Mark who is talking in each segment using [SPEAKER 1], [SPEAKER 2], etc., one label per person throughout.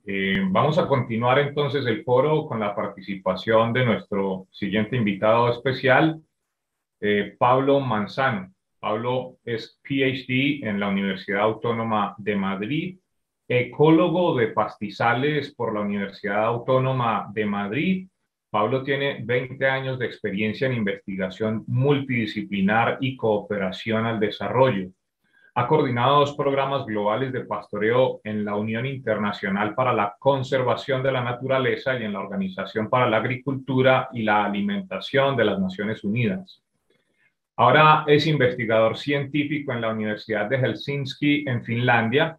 [SPEAKER 1] Vamos a continuar entonces el foro con la participación de nuestro siguiente invitado especial, Pablo Manzano. Pablo es PhD en la Universidad Autónoma de Madrid, ecólogo de pastizales por la Universidad Autónoma de Madrid. Pablo tiene 20 años de experiencia en investigación multidisciplinar y cooperación al desarrollo. Ha coordinado 2 programas globales de pastoreo en la Unión Internacional para la Conservación de la Naturaleza y en la Organización para la Agricultura y la Alimentación de las Naciones Unidas. Ahora es investigador científico en la Universidad de Helsinki, en Finlandia,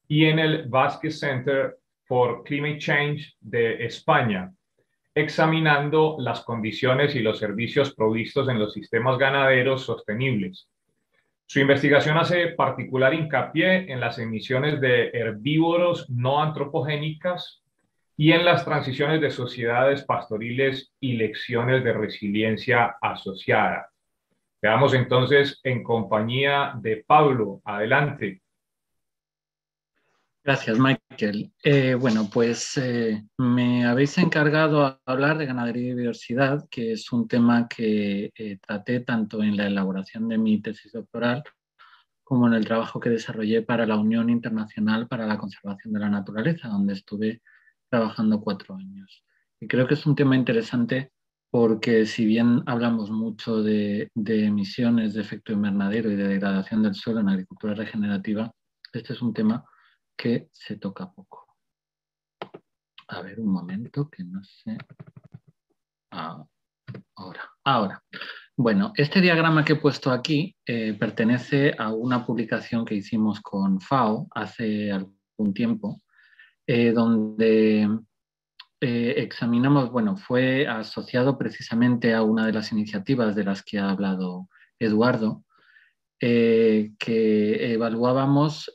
[SPEAKER 1] y en el Basque Center for Climate Change de España, examinando las condiciones y los servicios provistos en los sistemas ganaderos sostenibles. Su investigación hace particular hincapié en las emisiones de herbívoros no antropogénicas y en las transiciones de sociedades pastoriles y lecciones de resiliencia asociada. Quedamos entonces en compañía de Pablo. Adelante.
[SPEAKER 2] Gracias, Michael. Bueno, pues me habéis encargado a hablar de ganadería y biodiversidad, que es un tema que traté tanto en la elaboración de mi tesis doctoral como en el trabajo que desarrollé para la Unión Internacional para la Conservación de la Naturaleza, donde estuve trabajando 4 años. Y creo que es un tema interesante porque si bien hablamos mucho de emisiones de efecto invernadero y de degradación del suelo en agricultura regenerativa, este es un tema que se toca poco. A ver, un momento, que no sé. Ahora. Bueno, este diagrama que he puesto aquí pertenece a una publicación que hicimos con FAO hace algún tiempo, donde examinamos, bueno, fue asociado precisamente a una de las iniciativas de las que ha hablado Eduardo, que evaluábamos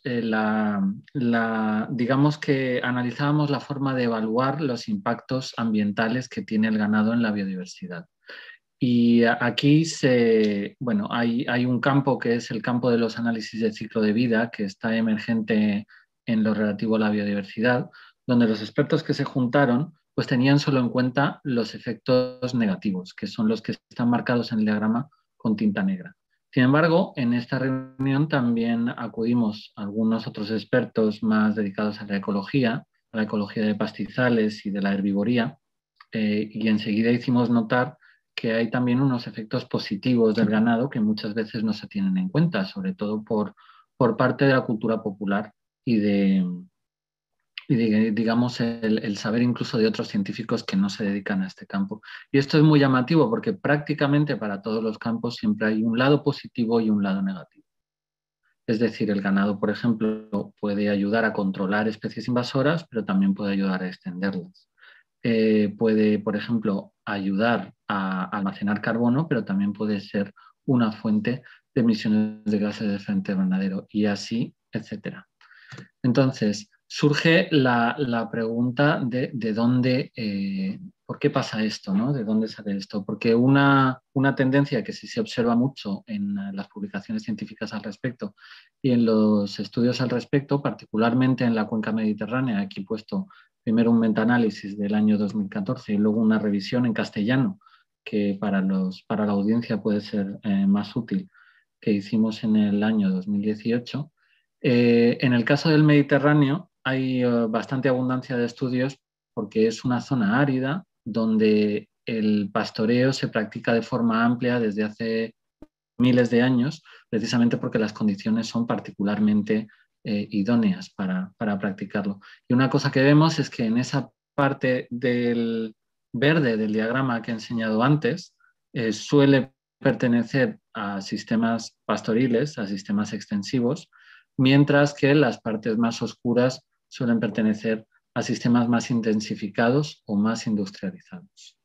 [SPEAKER 2] digamos que analizábamos la forma de evaluar los impactos ambientales que tiene el ganado en la biodiversidad. Y aquí bueno, hay un campo que es el campo de los análisis de ciclo de vida, que está emergente en lo relativo a la biodiversidad, donde los expertos que se juntaron pues tenían solo en cuenta los efectos negativos, que son los que están marcados en el diagrama con tinta negra. Sin embargo, en esta reunión también acudimos a algunos otros expertos más dedicados a la ecología de pastizales y de la herbivoría, y enseguida hicimos notar que hay también unos efectos positivos del ganado que muchas veces no se tienen en cuenta, sobre todo por parte de la cultura popular y digamos, el saber incluso de otros científicos que no se dedican a este campo. Y esto es muy llamativo porque prácticamente para todos los campos siempre hay un lado positivo y un lado negativo. Es decir, el ganado, por ejemplo, puede ayudar a controlar especies invasoras, pero también puede ayudar a extenderlas. Puede, por ejemplo, ayudar a almacenar carbono, pero también puede ser una fuente de emisiones de gases de efecto invernadero y así, etcétera. Entonces, surge la pregunta de dónde, ¿por qué pasa esto? ¿No? ¿De dónde sale esto? Porque una tendencia que sí se observa mucho en las publicaciones científicas al respecto y en los estudios al respecto, particularmente en la cuenca mediterránea, aquí he puesto primero un metaanálisis del año 2014 y luego una revisión en castellano, que para la audiencia puede ser más útil, que hicimos en el año 2018. En el caso del Mediterráneo hay bastante abundancia de estudios porque es una zona árida donde el pastoreo se practica de forma amplia desde hace miles de años, precisamente porque las condiciones son particularmente idóneas para practicarlo. Y una cosa que vemos es que en esa parte del verde del diagrama que he enseñado antes, suele pertenecer a sistemas pastoriles, a sistemas extensivos, mientras que las partes más oscuras suelen pertenecer a sistemas más intensificados o más industrializados.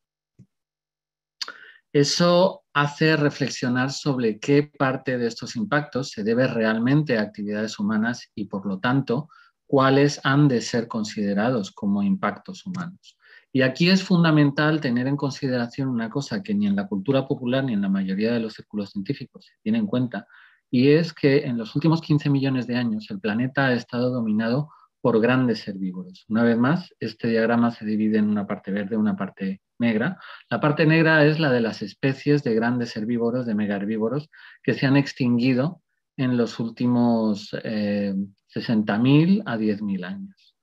[SPEAKER 2] Eso hace reflexionar sobre qué parte de estos impactos se debe realmente a actividades humanas y, por lo tanto, cuáles han de ser considerados como impactos humanos. Y aquí es fundamental tener en consideración una cosa que ni en la cultura popular ni en la mayoría de los círculos científicos se tiene en cuenta, y es que en los últimos 15 millones de años el planeta ha estado dominado por grandes herbívoros. Una vez más, este diagrama se divide en una parte verde y una parte negra. La parte negra es la de las especies de grandes herbívoros, de megaherbívoros, que se han extinguido en los últimos 60.000 a 10.000 años.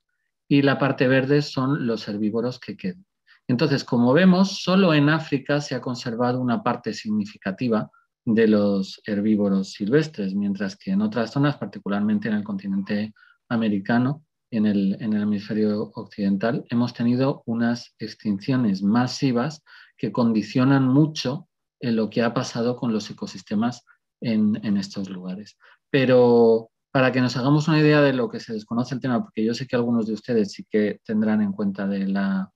[SPEAKER 2] Y la parte verde son los herbívoros que quedan. Entonces, como vemos, solo en África se ha conservado una parte significativa de los herbívoros silvestres, mientras que en otras zonas, particularmente en el continente americano, en el hemisferio occidental, hemos tenido unas extinciones masivas que condicionan mucho lo que ha pasado con los ecosistemas en estos lugares. Pero para que nos hagamos una idea de lo que se desconoce el tema, porque yo sé que algunos de ustedes sí que tendrán en cuenta de la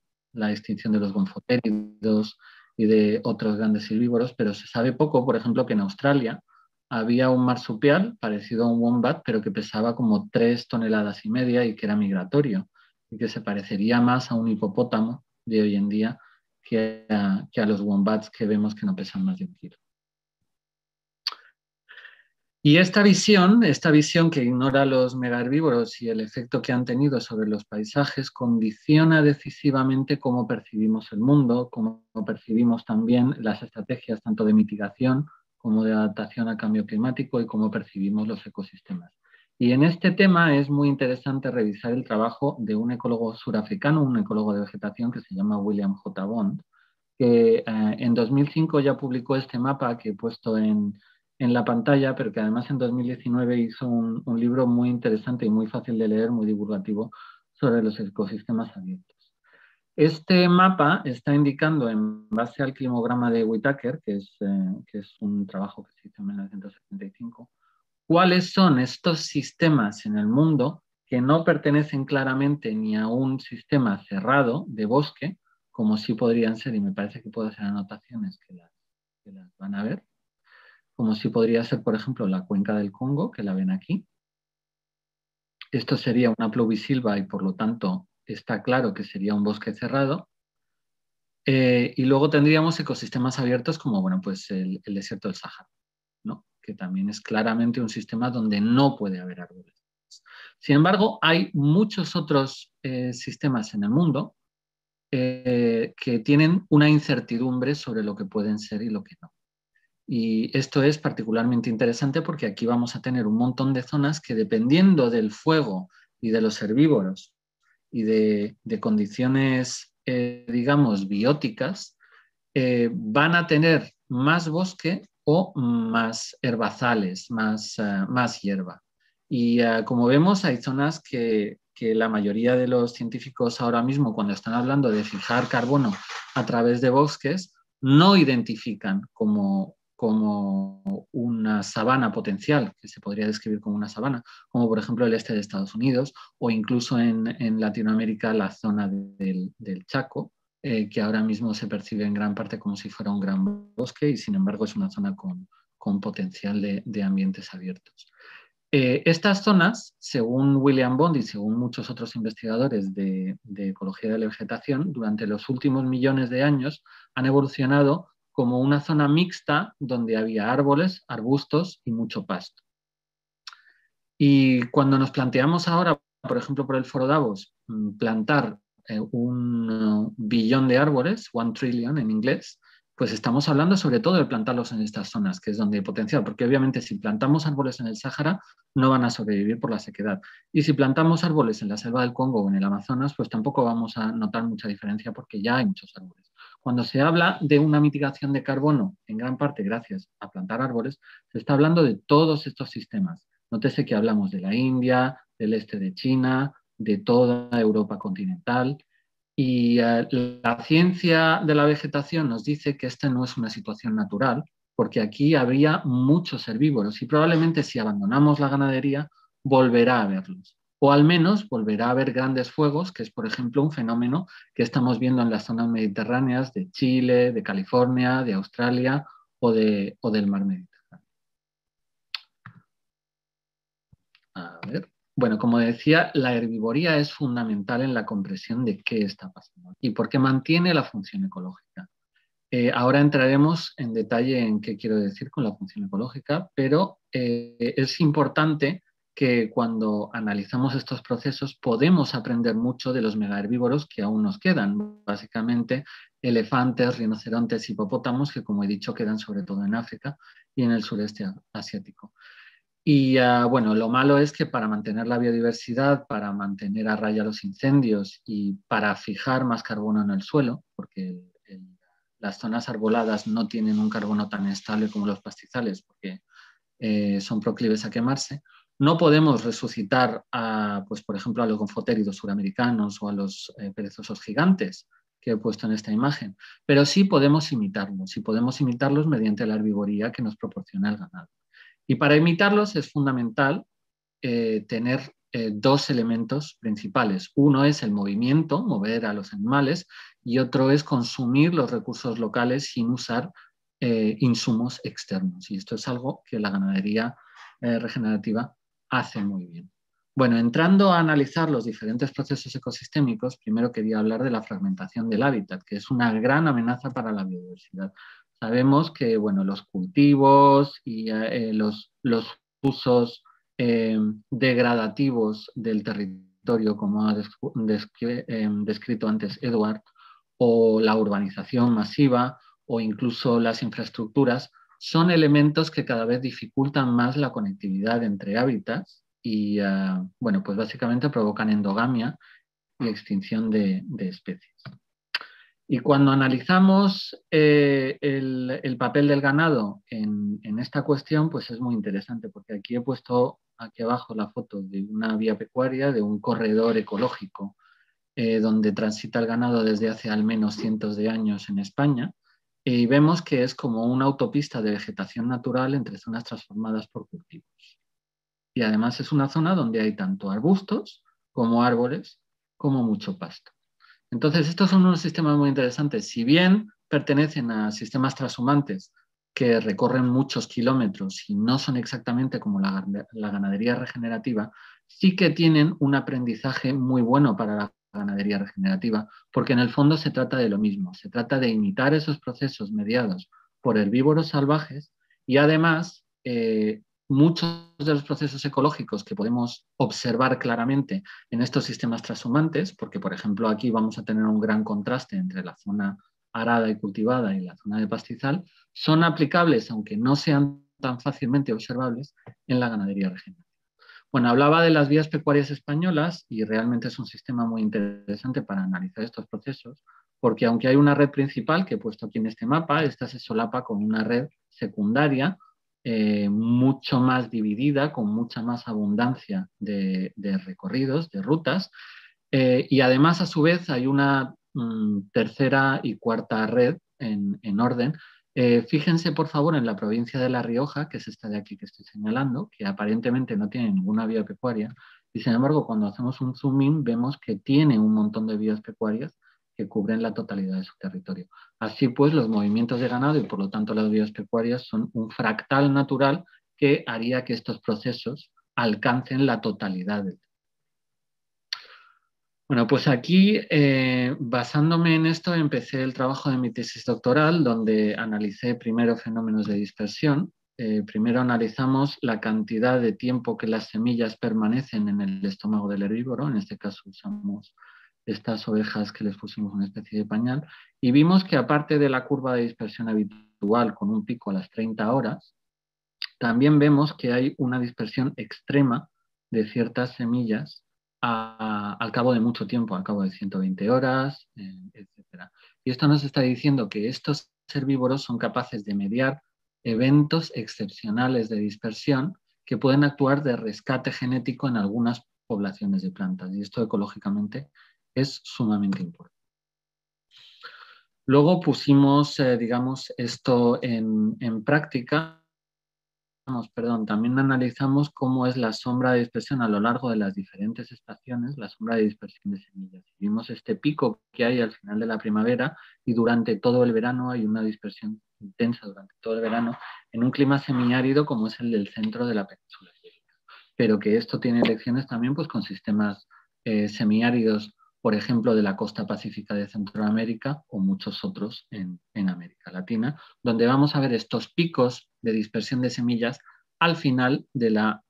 [SPEAKER 2] extinción de los gonfotéridos y de otros grandes herbívoros, pero se sabe poco, por ejemplo, que en Australia había un marsupial parecido a un wombat, pero que pesaba como 3,5 toneladas y que era migratorio y que se parecería más a un hipopótamo de hoy en día que a los wombats que vemos que no pesan más de 1 kilo. Y esta visión que ignora los megaherbívoros y el efecto que han tenido sobre los paisajes, condiciona decisivamente cómo percibimos el mundo, cómo percibimos también las estrategias tanto de mitigación como de adaptación al cambio climático y cómo percibimos los ecosistemas. Y en este tema es muy interesante revisar el trabajo de un ecólogo surafricano, un ecólogo de vegetación que se llama William J. Bond, que en 2005 ya publicó este mapa que he puesto en la pantalla, pero que además en 2019 hizo un libro muy interesante y muy fácil de leer, muy divulgativo, sobre los ecosistemas abiertos. Este mapa está indicando, en base al climograma de Whitaker, que es un trabajo que se hizo en 1975, cuáles son estos sistemas en el mundo que no pertenecen claramente ni a un sistema cerrado de bosque, como sí podrían ser, y me parece que puedo hacer anotaciones que las van a ver, como sí podría ser, por ejemplo, la cuenca del Congo, que la ven aquí. Esto sería una pluvisilva y por lo tanto está claro que sería un bosque cerrado. Y luego tendríamos ecosistemas abiertos como bueno, pues el desierto del Sáhara, ¿no? Que también es claramente un sistema donde no puede haber árboles. Sin embargo, hay muchos otros sistemas en el mundo que tienen una incertidumbre sobre lo que pueden ser y lo que no. Y esto es particularmente interesante porque aquí vamos a tener un montón de zonas que, dependiendo del fuego y de los herbívoros y de condiciones, digamos, bióticas, van a tener más bosque o más herbazales, más hierba. Y como vemos, hay zonas que la mayoría de los científicos ahora mismo, cuando están hablando de fijar carbono a través de bosques, no identifican como una sabana potencial, que se podría describir como una sabana, como por ejemplo el este de Estados Unidos o incluso en Latinoamérica la zona del Chaco, que ahora mismo se percibe en gran parte como si fuera un gran bosque y sin embargo es una zona con potencial de ambientes abiertos. Estas zonas, según William Bond y según muchos otros investigadores de ecología de la vegetación, durante los últimos millones de años han evolucionado como una zona mixta donde había árboles, arbustos y mucho pasto. Y cuando nos planteamos ahora, por ejemplo, por el Foro Davos, plantar 1 billón de árboles, 1 trillion en inglés, pues estamos hablando sobre todo de plantarlos en estas zonas, que es donde hay potencial, porque obviamente si plantamos árboles en el Sáhara no van a sobrevivir por la sequedad. Y si plantamos árboles en la selva del Congo o en el Amazonas, pues tampoco vamos a notar mucha diferencia porque ya hay muchos árboles. Cuando se habla de una mitigación de carbono, en gran parte gracias a plantar árboles, se está hablando de todos estos sistemas. Nótese que hablamos de la India, del este de China, de toda Europa continental. Y la ciencia de la vegetación nos dice que esta no es una situación natural, porque aquí habría muchos herbívoros y probablemente si abandonamos la ganadería volverá a haberlos. O al menos volverá a haber grandes fuegos, que es por ejemplo un fenómeno que estamos viendo en las zonas mediterráneas de Chile, de California, de Australia o del mar Mediterráneo. A ver. Bueno, como decía, la herbivoría es fundamental en la comprensión de qué está pasando y por qué mantiene la función ecológica. Ahora entraremos en detalle en qué quiero decir con la función ecológica, pero es importante que cuando analizamos estos procesos podemos aprender mucho de los megaherbívoros que aún nos quedan. Básicamente, elefantes, rinocerontes, hipopótamos, que como he dicho quedan sobre todo en África y en el sureste asiático. Y bueno, lo malo es que para mantener la biodiversidad, para mantener a raya los incendios y para fijar más carbono en el suelo, porque las zonas arboladas no tienen un carbono tan estable como los pastizales, porque son proclives a quemarse, no podemos resucitar a, pues, por ejemplo, a los gonfotéridos suramericanos o a los perezosos gigantes que he puesto en esta imagen, pero sí podemos imitarlos, y podemos imitarlos mediante la herbivoría que nos proporciona el ganado. Y para imitarlos es fundamental tener dos elementos principales. Uno es el movimiento, mover a los animales, y otro es consumir los recursos locales sin usar insumos externos. Y esto es algo que la ganadería regenerativa hace muy bien. Bueno, entrando a analizar los diferentes procesos ecosistémicos, primero quería hablar de la fragmentación del hábitat, que es una gran amenaza para la biodiversidad. Sabemos que bueno, los cultivos y los usos degradativos del territorio, como ha descrito antes Edward, o la urbanización masiva, o incluso las infraestructuras, son elementos que cada vez dificultan más la conectividad entre hábitats y, bueno, pues básicamente provocan endogamia y extinción de especies. Y cuando analizamos el papel del ganado en esta cuestión, pues es muy interesante, porque aquí he puesto aquí abajo la foto de una vía pecuaria, de un corredor ecológico donde transita el ganado desde hace al menos cientos de años en España, y vemos que es como una autopista de vegetación natural entre zonas transformadas por cultivos. Y además es una zona donde hay tanto arbustos como árboles, como mucho pasto. Entonces, estos son unos sistemas muy interesantes. Si bien pertenecen a sistemas transhumantes que recorren muchos kilómetros y no son exactamente como la ganadería regenerativa, sí que tienen un aprendizaje muy bueno para la ganadería regenerativa, porque en el fondo se trata de lo mismo. Se trata de imitar esos procesos mediados por herbívoros salvajes y además muchos de los procesos ecológicos que podemos observar claramente en estos sistemas transhumantes, porque por ejemplo aquí vamos a tener un gran contraste entre la zona arada y cultivada y la zona de pastizal, son aplicables, aunque no sean tan fácilmente observables, en la ganadería regenerativa. Bueno, hablaba de las vías pecuarias españolas y realmente es un sistema muy interesante para analizar estos procesos, porque aunque hay una red principal que he puesto aquí en este mapa, esta se solapa con una red secundaria mucho más dividida, con mucha más abundancia de recorridos, de rutas, y además a su vez hay una tercera y cuarta red en orden. Fíjense por favor en la provincia de La Rioja, que es esta de aquí que estoy señalando, que aparentemente no tiene ninguna vía pecuaria, y sin embargo cuando hacemos un zoom in vemos que tiene un montón de vías pecuarias que cubren la totalidad de su territorio. Así pues, los movimientos de ganado y por lo tanto las vías pecuarias son un fractal natural que haría que estos procesos alcancen la totalidad del territorio. Bueno, pues aquí, basándome en esto, empecé el trabajo de mi tesis doctoral, donde analicé primero fenómenos de dispersión. Primero analizamos la cantidad de tiempo que las semillas permanecen en el estómago del herbívoro, en este caso usamos estas ovejas que les pusimos una especie de pañal, y vimos que aparte de la curva de dispersión habitual con un pico a las 30 horas, también vemos que hay una dispersión extrema de ciertas semillas al cabo de mucho tiempo, al cabo de 120 horas, etc. Y esto nos está diciendo que estos herbívoros son capaces de mediar eventos excepcionales de dispersión que pueden actuar de rescate genético en algunas poblaciones de plantas. Y esto ecológicamente es sumamente importante. Luego pusimos, digamos, esto en práctica. También analizamos cómo es la sombra de dispersión a lo largo de las diferentes estaciones, la sombra de dispersión de semillas. Vimos este pico que hay al final de la primavera y durante todo el verano hay una dispersión intensa durante todo el verano en un clima semiárido como es el del centro de la península ibérica. Pero que esto tiene lecciones también pues, con sistemas semiáridos, por ejemplo, de la costa pacífica de Centroamérica o muchos otros en América Latina, donde vamos a ver estos picos de dispersión de semillas al final de la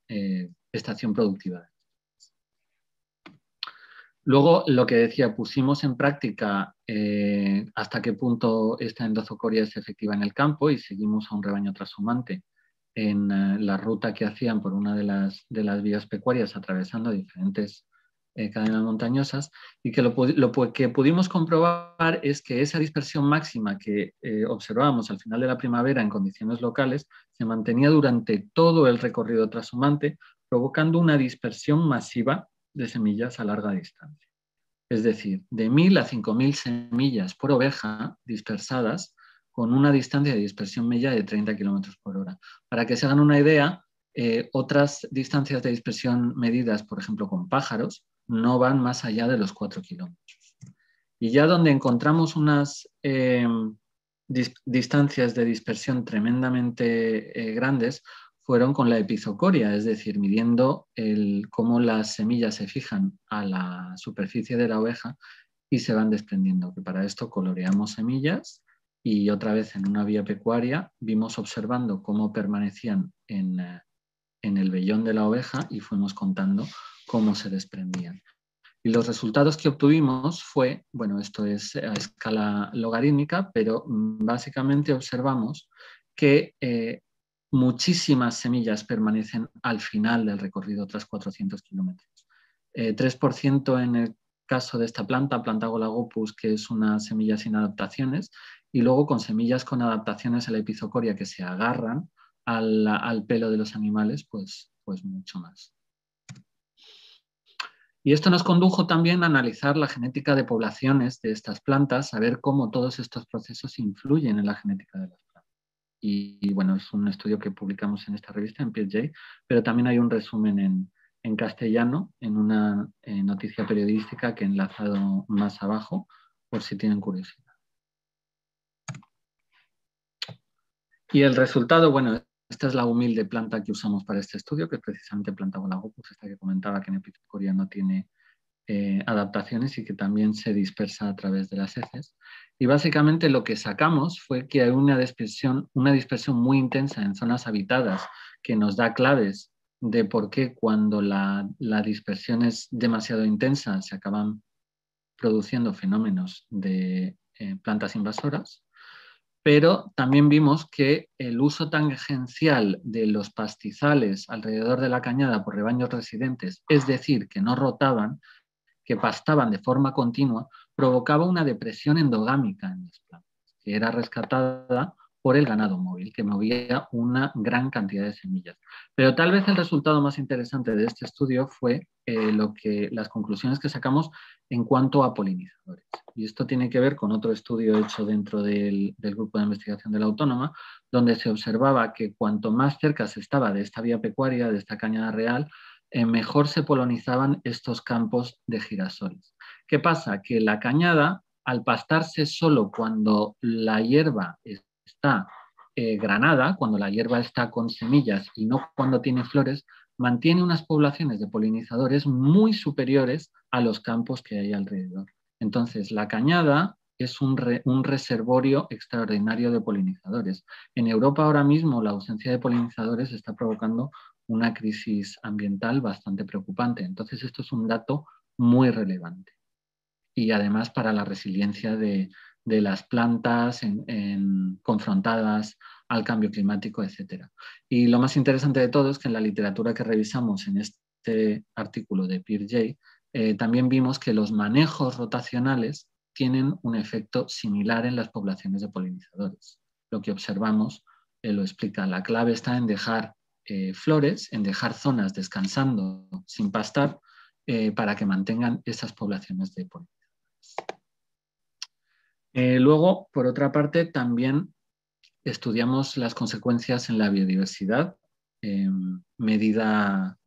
[SPEAKER 2] estación productiva. Luego, lo que decía, pusimos en práctica hasta qué punto esta endozocoria es efectiva en el campo y seguimos a un rebaño trashumante en la ruta que hacían por una de las vías pecuarias atravesando diferentes cadenas montañosas, y que lo que pudimos comprobar es que esa dispersión máxima que observábamos al final de la primavera en condiciones locales se mantenía durante todo el recorrido trashumante, provocando una dispersión masiva de semillas a larga distancia. Es decir, de 1.000 a 5.000 semillas por oveja dispersadas con una distancia de dispersión media de 30 km por hora. Para que se hagan una idea, otras distancias de dispersión medidas, por ejemplo, con pájaros, no van más allá de los 4 kilómetros. Y ya donde encontramos unas distancias de dispersión tremendamente grandes fueron con la epizocoria, es decir, midiendo cómo las semillas se fijan a la superficie de la oveja y se van desprendiendo. Que para esto coloreamos semillas y otra vez en una vía pecuaria vimos observando cómo permanecían en el vellón de la oveja y fuimos contando cómo se desprendían. Y los resultados que obtuvimos fue, bueno, esto es a escala logarítmica, pero básicamente observamos que muchísimas semillas permanecen al final del recorrido tras 400 kilómetros. 3% en el caso de esta planta Golagopus, que es una semilla sin adaptaciones, y luego con semillas con adaptaciones a la epizocoria que se agarran al pelo de los animales, pues mucho más. Y esto nos condujo también a analizar la genética de poblaciones de estas plantas, a ver cómo todos estos procesos influyen en la genética de las plantas. Y bueno, es un estudio que publicamos en esta revista, en PeerJ, pero también hay un resumen en castellano, en una noticia periodística que he enlazado más abajo, por si tienen curiosidad. Y el resultado, bueno, esta es la humilde planta que usamos para este estudio, que es precisamente planta Golagopus, esta que comentaba que en epizocoria no tiene adaptaciones y que también se dispersa a través de las heces. Y básicamente lo que sacamos fue que hay una dispersión muy intensa en zonas habitadas que nos da claves de por qué cuando la dispersión es demasiado intensa se acaban produciendo fenómenos de plantas invasoras. Pero también vimos que el uso tangencial de los pastizales alrededor de la cañada por rebaños residentes, es decir, que no rotaban, que pastaban de forma continua, provocaba una depresión endogámica en las plantas, que era rescatada por el ganado móvil, que movía una gran cantidad de semillas. Pero tal vez el resultado más interesante de este estudio fue las conclusiones que sacamos en cuanto a polinizadores. Y esto tiene que ver con otro estudio hecho dentro del grupo de investigación de la Autónoma, donde se observaba que cuanto más cerca se estaba de esta vía pecuaria, de esta cañada real, mejor se polinizaban estos campos de girasoles. ¿Qué pasa? Que la cañada, al pastarse solo cuando la hierba está granada, cuando la hierba está con semillas y no cuando tiene flores, mantiene unas poblaciones de polinizadores muy superiores a los campos que hay alrededor. Entonces, la cañada es un reservorio extraordinario de polinizadores. En Europa ahora mismo la ausencia de polinizadores está provocando una crisis ambiental bastante preocupante. Entonces, esto es un dato muy relevante. Y además para la resiliencia de las plantas confrontadas al cambio climático, etc. Y lo más interesante de todo es que en la literatura que revisamos en este artículo de PeerJ, también vimos que los manejos rotacionales tienen un efecto similar en las poblaciones de polinizadores. Lo que observamos lo explica. La clave está en dejar flores, en dejar zonas descansando sin pastar para que mantengan esas poblaciones de polinizadores. Luego, por otra parte, también estudiamos las consecuencias en la biodiversidad, medida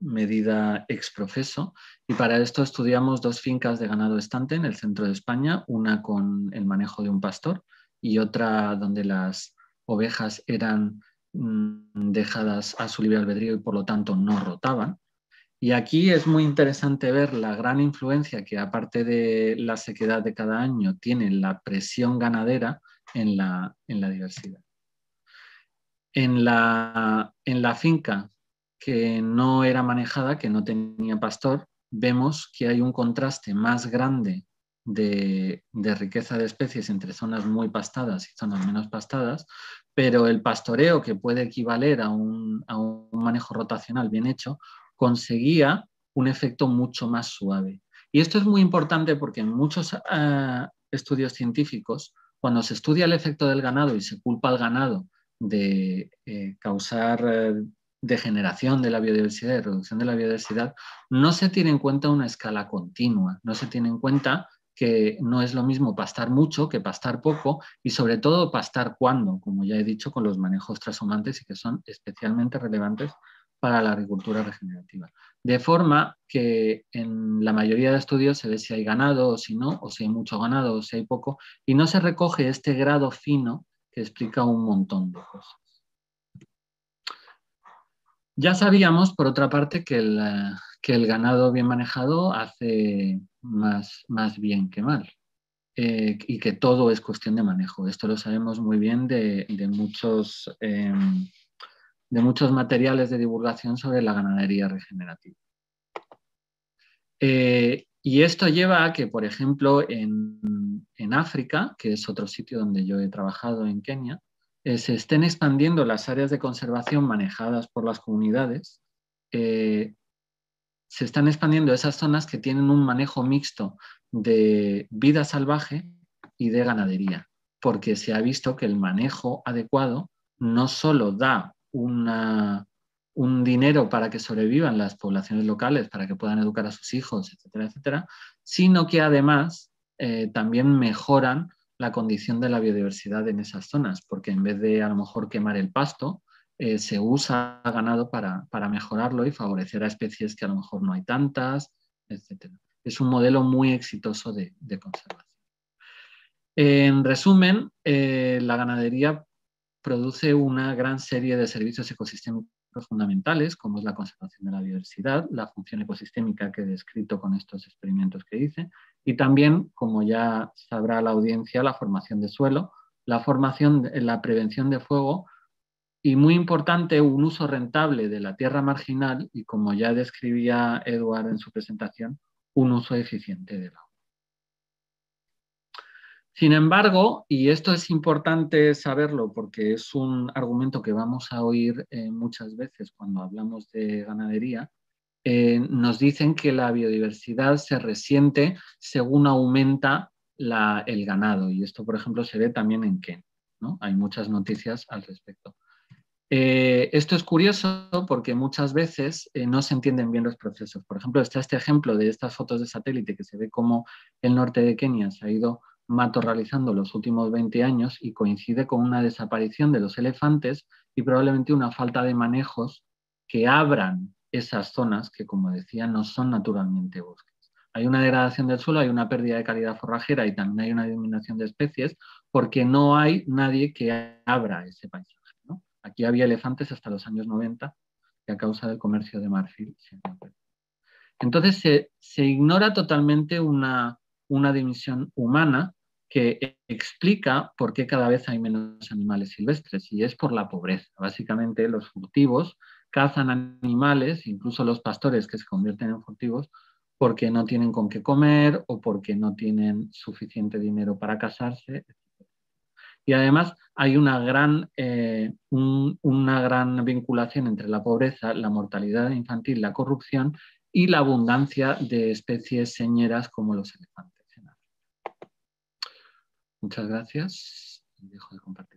[SPEAKER 2] ex profeso, y para esto estudiamos 2 fincas de ganado estante en el centro de España, una con el manejo de un pastor y otra donde las ovejas eran dejadas a su libre albedrío y por lo tanto no rotaban. Y aquí es muy interesante ver la gran influencia que, aparte de la sequedad de cada año, tiene la presión ganadera en la diversidad. En la finca que no era manejada, que no tenía pastor, vemos que hay un contraste más grande de riqueza de especies entre zonas muy pastadas y zonas menos pastadas, pero el pastoreo, que puede equivaler a un manejo rotacional bien hecho, conseguía un efecto mucho más suave. Y esto es muy importante porque en muchos estudios científicos, cuando se estudia el efecto del ganado y se culpa al ganado de causar degeneración de la biodiversidad y reducción de la biodiversidad, no se tiene en cuenta una escala continua, no se tiene en cuenta que no es lo mismo pastar mucho que pastar poco y sobre todo pastar cuando, como ya he dicho, con los manejos transhumantes y que son especialmente relevantes para la agricultura regenerativa. De forma que en la mayoría de estudios se ve si hay ganado o si no, o si hay mucho ganado o si hay poco, y no se recoge este grado fino que explica un montón de cosas. Ya sabíamos, por otra parte, que el ganado bien manejado hace más bien que mal. Y que todo es cuestión de manejo. Esto lo sabemos muy bien de muchos materiales de divulgación sobre la ganadería regenerativa. Y esto lleva a que, por ejemplo, en África, que es otro sitio donde yo he trabajado, en Kenia, se estén expandiendo las áreas de conservación manejadas por las comunidades. Se están expandiendo esas zonas que tienen un manejo mixto de vida salvaje y de ganadería, porque se ha visto que el manejo adecuado no solo da un dinero para que sobrevivan las poblaciones locales, para que puedan educar a sus hijos, etcétera, etcétera, sino que además también mejoran la condición de la biodiversidad en esas zonas, porque en vez de a lo mejor quemar el pasto, se usa ganado para mejorarlo y favorecer a especies que a lo mejor no hay tantas, etc. Es un modelo muy exitoso de conservación. En resumen, la ganadería produce una gran serie de servicios ecosistémicos fundamentales, como es la conservación de la biodiversidad, la función ecosistémica que he descrito con estos experimentos que hice, y también, como ya sabrá la audiencia, la formación de suelo, la prevención de fuego, y muy importante, un uso rentable de la tierra marginal y, como ya describía Edward en su presentación, un uso eficiente del agua. Sin embargo, y esto es importante saberlo porque es un argumento que vamos a oír muchas veces cuando hablamos de ganadería, nos dicen que la biodiversidad se resiente según aumenta el ganado. Y esto, por ejemplo, se ve también en Kenia, ¿no? Hay muchas noticias al respecto. Esto es curioso porque muchas veces no se entienden bien los procesos. Por ejemplo, está este ejemplo de estas fotos de satélite que se ve cómo el norte de Kenia se ha ido matorralizando los últimos 20 años y coincide con una desaparición de los elefantes y probablemente una falta de manejos que abran esas zonas que, como decía, no son naturalmente bosques. Hay una degradación del suelo, hay una pérdida de calidad forrajera y también hay una disminución de especies porque no hay nadie que abra ese paisaje. Aquí había elefantes hasta los años 90 que a causa del comercio de marfil se han perdido. Entonces se ignora totalmente una dimensión humana que explica por qué cada vez hay menos animales silvestres, y es por la pobreza. Básicamente los furtivos cazan animales, incluso los pastores que se convierten en furtivos, porque no tienen con qué comer o porque no tienen suficiente dinero para casarse. Y además hay una gran vinculación entre la pobreza, la mortalidad infantil, la corrupción y la abundancia de especies señeras como los elefantes. Muchas gracias. Dejo de compartir.